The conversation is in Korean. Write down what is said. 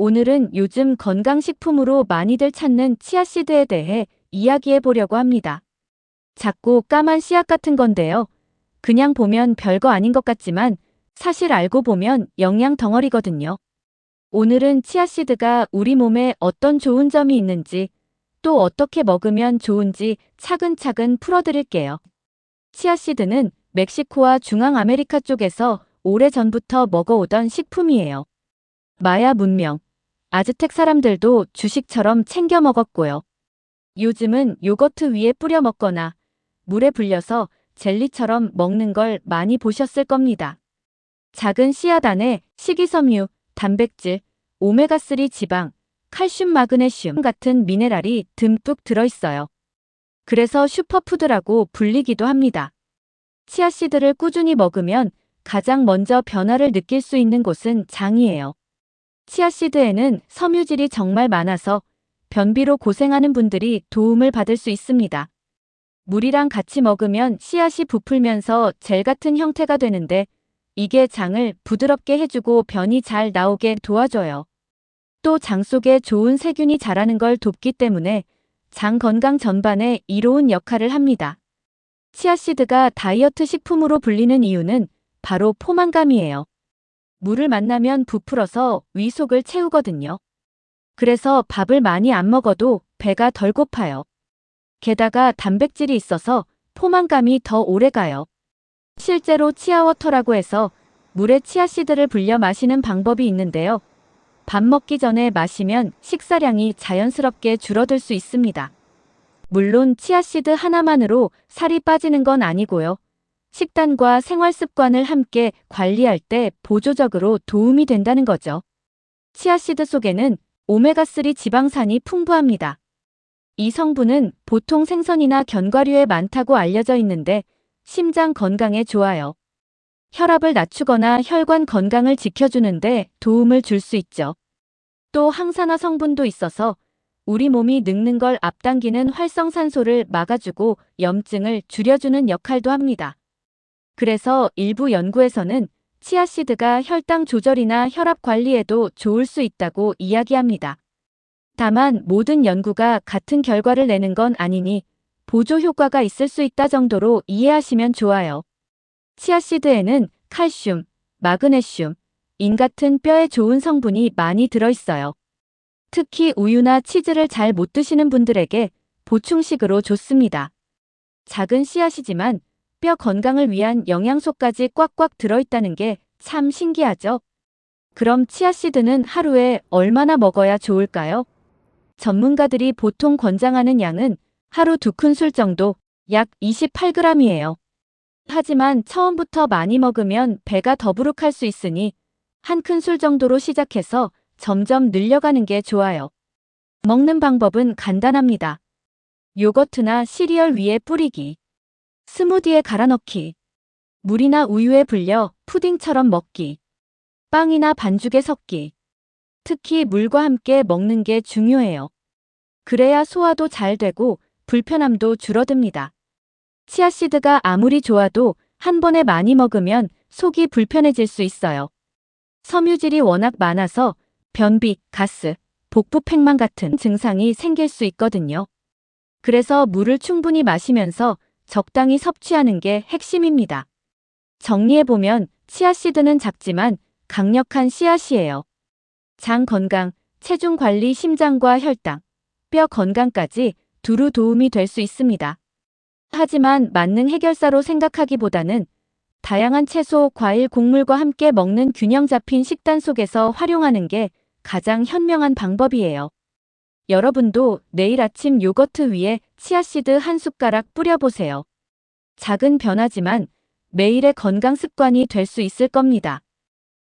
오늘은 요즘 건강식품으로 많이들 찾는 치아씨드에 대해 이야기해 보려고 합니다. 작고 까만 씨앗 같은 건데요. 그냥 보면 별거 아닌 것 같지만 사실 알고 보면 영양 덩어리거든요. 오늘은 치아씨드가 우리 몸에 어떤 좋은 점이 있는지, 또 어떻게 먹으면 좋은지 차근차근 풀어드릴게요. 치아씨드는 멕시코와 중앙아메리카 쪽에서 오래전부터 먹어오던 식품이에요. 마야 문명, 아즈텍 사람들도 주식처럼 챙겨 먹었고요. 요즘은 요거트 위에 뿌려 먹거나 물에 불려서 젤리처럼 먹는 걸 많이 보셨을 겁니다. 작은 씨앗 안에 식이섬유, 단백질, 오메가3 지방, 칼슘, 마그네슘 같은 미네랄이 듬뿍 들어있어요. 그래서 슈퍼푸드라고 불리기도 합니다. 치아씨드를 꾸준히 먹으면 가장 먼저 변화를 느낄 수 있는 곳은 장이에요. 치아씨드에는 섬유질이 정말 많아서 변비로 고생하는 분들이 도움을 받을 수 있습니다. 물이랑 같이 먹으면 씨앗이 부풀면서 젤 같은 형태가 되는데 이게 장을 부드럽게 해주고 변이 잘 나오게 도와줘요. 또 장 속에 좋은 세균이 자라는 걸 돕기 때문에 장 건강 전반에 이로운 역할을 합니다. 치아씨드가 다이어트 식품으로 불리는 이유는 바로 포만감이에요. 물을 만나면 부풀어서 위 속을 채우거든요. 그래서 밥을 많이 안 먹어도 배가 덜 고파요. 게다가 단백질이 있어서 포만감이 더 오래 가요. 실제로 치아워터라고 해서 물에 치아씨드를 불려 마시는 방법이 있는데요. 밥 먹기 전에 마시면 식사량이 자연스럽게 줄어들 수 있습니다. 물론 치아씨드 하나만으로 살이 빠지는 건 아니고요. 식단과 생활 습관을 함께 관리할 때 보조적으로 도움이 된다는 거죠. 치아씨드 속에는 오메가3 지방산이 풍부합니다. 이 성분은 보통 생선이나 견과류에 많다고 알려져 있는데 심장 건강에 좋아요. 혈압을 낮추거나 혈관 건강을 지켜주는데 도움을 줄 수 있죠. 또 항산화 성분도 있어서 우리 몸이 늙는 걸 앞당기는 활성산소를 막아주고 염증을 줄여주는 역할도 합니다. 그래서 일부 연구에서는 치아씨드가 혈당 조절이나 혈압 관리에도 좋을 수 있다고 이야기합니다. 다만 모든 연구가 같은 결과를 내는 건 아니니 보조 효과가 있을 수 있다 정도로 이해하시면 좋아요. 치아씨드에는 칼슘, 마그네슘, 인 같은 뼈에 좋은 성분이 많이 들어있어요. 특히 우유나 치즈를 잘 못 드시는 분들에게 보충식으로 좋습니다. 작은 씨앗이지만 뼈 건강을 위한 영양소까지 꽉꽉 들어있다는 게 참 신기하죠? 그럼 치아씨드는 하루에 얼마나 먹어야 좋을까요? 전문가들이 보통 권장하는 양은 하루 2큰술 정도, 약 28g이에요. 하지만 처음부터 많이 먹으면 배가 더부룩할 수 있으니 1큰술 정도로 시작해서 점점 늘려가는 게 좋아요. 먹는 방법은 간단합니다. 요거트나 시리얼 위에 뿌리기, 스무디에 갈아 넣기, 물이나 우유에 불려 푸딩처럼 먹기, 빵이나 반죽에 섞기. 특히 물과 함께 먹는 게 중요해요. 그래야 소화도 잘 되고 불편함도 줄어듭니다. 치아씨드가 아무리 좋아도 한 번에 많이 먹으면 속이 불편해질 수 있어요. 섬유질이 워낙 많아서 변비, 가스, 복부 팽만 같은 증상이 생길 수 있거든요. 그래서 물을 충분히 마시면서 적당히 섭취하는 게 핵심입니다. 정리해보면 치아씨드는 작지만 강력한 씨앗이에요. 장 건강, 체중 관리, 심장과 혈당, 뼈 건강까지 두루 도움이 될 수 있습니다. 하지만 만능 해결사로 생각하기보다는 다양한 채소, 과일, 곡물과 함께 먹는 균형 잡힌 식단 속에서 활용하는 게 가장 현명한 방법이에요. 여러분도 내일 아침 요거트 위에 치아씨드 한 숟가락 뿌려보세요. 작은 변화지만 매일의 건강 습관이 될 수 있을 겁니다.